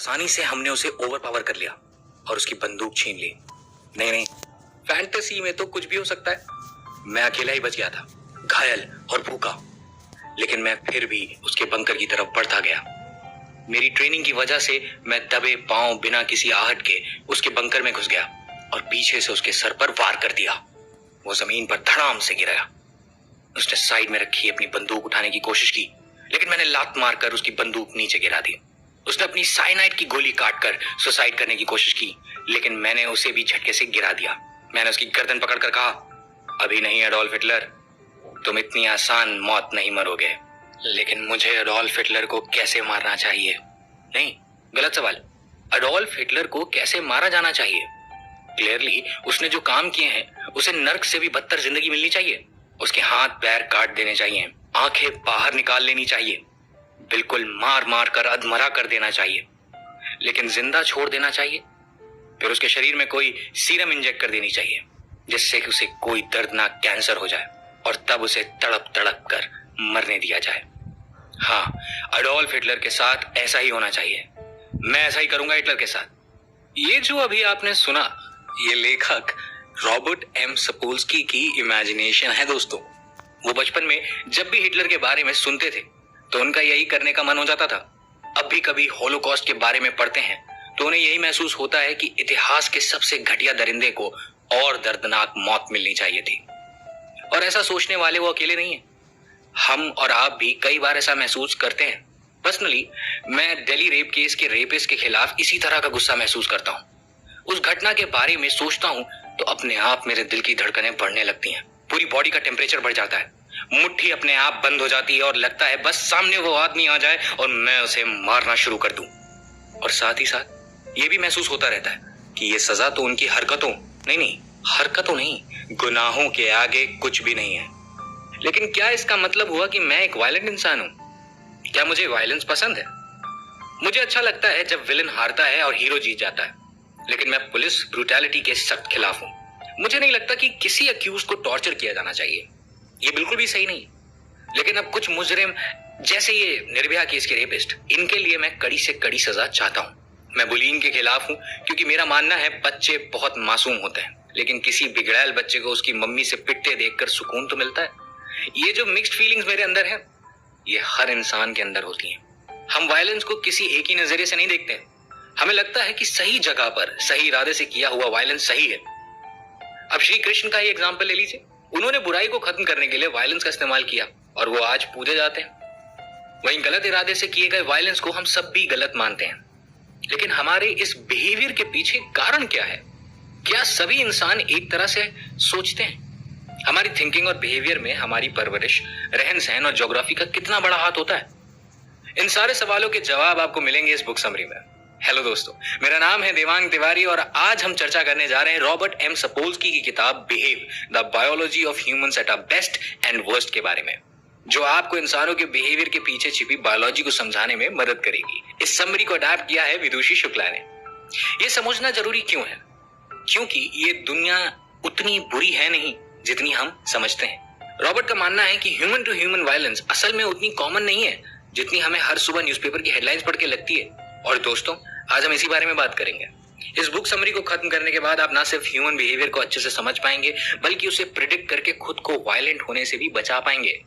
आसानी से हमने उसे ओवर पावर कर लिया और उसकी बंदूक छीन ली। नहीं, फैंटेसी में तो कुछ भी हो सकता है। मैं अकेला ही बच गया था, घायल और भूखा, लेकिन मैं फिर भी उसके बंकर की तरफ बढ़ता गया। मेरी ट्रेनिंग की वजह से मैं दबे पांव बिना किसी आहट के उसके बंकर में घुस गया और पीछे से उसके सर पर वार कर दिया। वो जमीन पर धड़ाम से गिरा। उसने साइड में रखी अपनी बंदूक उठाने की कोशिश की, लेकिन मैंने लात मारकर उसकी बंदूक नीचे गिरा दी। उसने अपनी साइनाइड की गोली काटकर सुसाइड करने की कोशिश की, लेकिन मैंने उसे भी झटके से गिरा दिया। मैंने उसकी गर्दन पकड़कर कहा, अभी नहीं एडोल्फ हिटलर, तुम इतनी आसान मौत नहीं मरोगे। लेकिन मुझे एडोल्फ हिटलर को कैसे मारना चाहिए? नहीं, गलत सवाल। एडोल्फ हिटलर को कैसे मारा जाना चाहिए? क्लियरली उसने जो काम किए हैं उसे नर्क से भी बदतर जिंदगी मिलनी चाहिए। उसके हाथ पैर काट देने चाहिए, आंखें बाहर निकाल लेनी चाहिए, बिल्कुल मार मार कर अधमरा कर देना चाहिए, लेकिन जिंदा छोड़ देना चाहिए। फिर उसके शरीर में कोई सीरम इंजेक्ट कर देनी चाहिए जिससे कि उसे कोई दर्दनाक कैंसर हो जाए और तब उसे तड़प तड़प कर मरने दिया जाए। हाँ, एडोल्फ हिटलर के साथ ऐसा ही होना चाहिए। मैं ऐसा ही करूंगा हिटलर के साथ। ये जो अभी आपने सुना, ये लेखक रॉबर्ट एम सपोल्स्की की इमेजिनेशन है दोस्तों। वो बचपन में जब भी हिटलर के बारे में सुनते थे तो उनका यही करने का मन हो जाता था। अब भी कभी होलोकॉस्ट के बारे में पढ़ते हैं तो उन्हें यही महसूस होता है कि इतिहास के सबसे घटिया दरिंदे को और दर्दनाक मौत मिलनी चाहिए थी। और ऐसा सोचने वाले वो अकेले नहीं है। हम और आप भी कई बार ऐसा महसूस करते हैं। पर्सनली मैं दिल्ली रेप केस के रेपिस्ट के खिलाफ इसी तरह का गुस्सा महसूस करता हूँ। उस घटना के बारे में सोचता हूँ तो अपने आप मेरे दिल की धड़कनें बढ़ने लगती हैं, पूरी बॉडी का टेम्परेचर बढ़ जाता है, मुट्ठी अपने आप बंद हो जाती है और लगता है बस सामने वो आदमी आ जाए और मैं उसे मारना शुरू कर दूं। और साथ ही साथ ये भी महसूस होता रहता है कि ये सजा तो उनकी हरकतों नहीं, गुनाहों के आगे कुछ भी नहीं है। लेकिन क्या इसका मतलब हुआ कि मैं एक वायलेंट इंसान हूं? क्या मुझे वायलेंस पसंद है? मुझे अच्छा लगता है जब विलन हारता है और हीरो जीत जाता है, लेकिन मैं पुलिस ब्रूटैलिटी के सख्त खिलाफ हूं। मुझे नहीं लगता कि किसी अक्यूज को टॉर्चर किया जाना चाहिए, ये बिल्कुल भी सही नहीं। लेकिन अब कुछ मुजरिम जैसे ये निर्भया केस के रेपिस्ट, इनके लिए मैं कड़ी से कड़ी सजा चाहता हूँ। मैं बुलिंग के खिलाफ हूँ क्योंकि मेरा मानना है बच्चे बहुत मासूम होते हैं, लेकिन किसी बिगड़ैल बच्चे को उसकी मम्मी से पिटते देखकर सुकून तो मिलता है। ये जो मिक्स्ड फीलिंग्स मेरे अंदर है, ये हर इंसान के अंदर होती हैं। हम वायलेंस को किसी एक ही नजरिए से नहीं देखते। हमें लगता है कि सही जगह पर सही इरादे से किया हुआ वायलेंस सही है। अब श्री कृष्ण का ही एग्जाम्पल ले लीजिए। उन्होंने बुराई को खत्म करने के लिए वायलेंस का इस्तेमाल किया और वो आज पूजे जाते हैं। वहीं गलत इरादे से किए गए वायलेंस को हम सब भी गलत मानते हैं। लेकिन हमारे इस बिहेवियर के पीछे कारण क्या है? क्या सभी इंसान एक तरह से सोचते हैं? हमारी थिंकिंग और बिहेवियर में हमारी परवरिश, रहन सहन और ज्योग्राफी का कितना बड़ा हाथ होता है? इन सारे सवालों के जवाब आपको मिलेंगे इस बुक समरी में। हेलो दोस्तों, मेरा नाम है देवांग तिवारी और आज हम चर्चा करने जा रहे हैं रॉबर्ट एम सपोल्स्की की किताब behave, the biology of humans at a best and worst के बारे में, जो आपको इंसानों के बिहेवियर के पीछे छिपी बायोलॉजी को समझाने में मदद करेगी। इस समरी को अडैप्ट किया है विदुषी शुक्ला ने। यह समझना जरूरी क्यों है? क्योंकि ये दुनिया उतनी बुरी है नहीं जितनी हम समझते हैं। रॉबर्ट का मानना है कि ह्यूमन टू ह्यूमन वायलेंस असल में उतनी कॉमन नहीं है जितनी हमें हर सुबह न्यूज़पेपर की हेडलाइंस पढ़ के लगती है। और दोस्तों, आज हम इसी बारे में बात करेंगे। इस बुक समरी को खत्म करने के बाद आप ना सिर्फ ह्यूमन बिहेवियर को अच्छे से समझ पाएंगे, बल्कि उसे प्रिडिक्ट करके खुद को वायलेंट होने से भी बचा पाएंगे।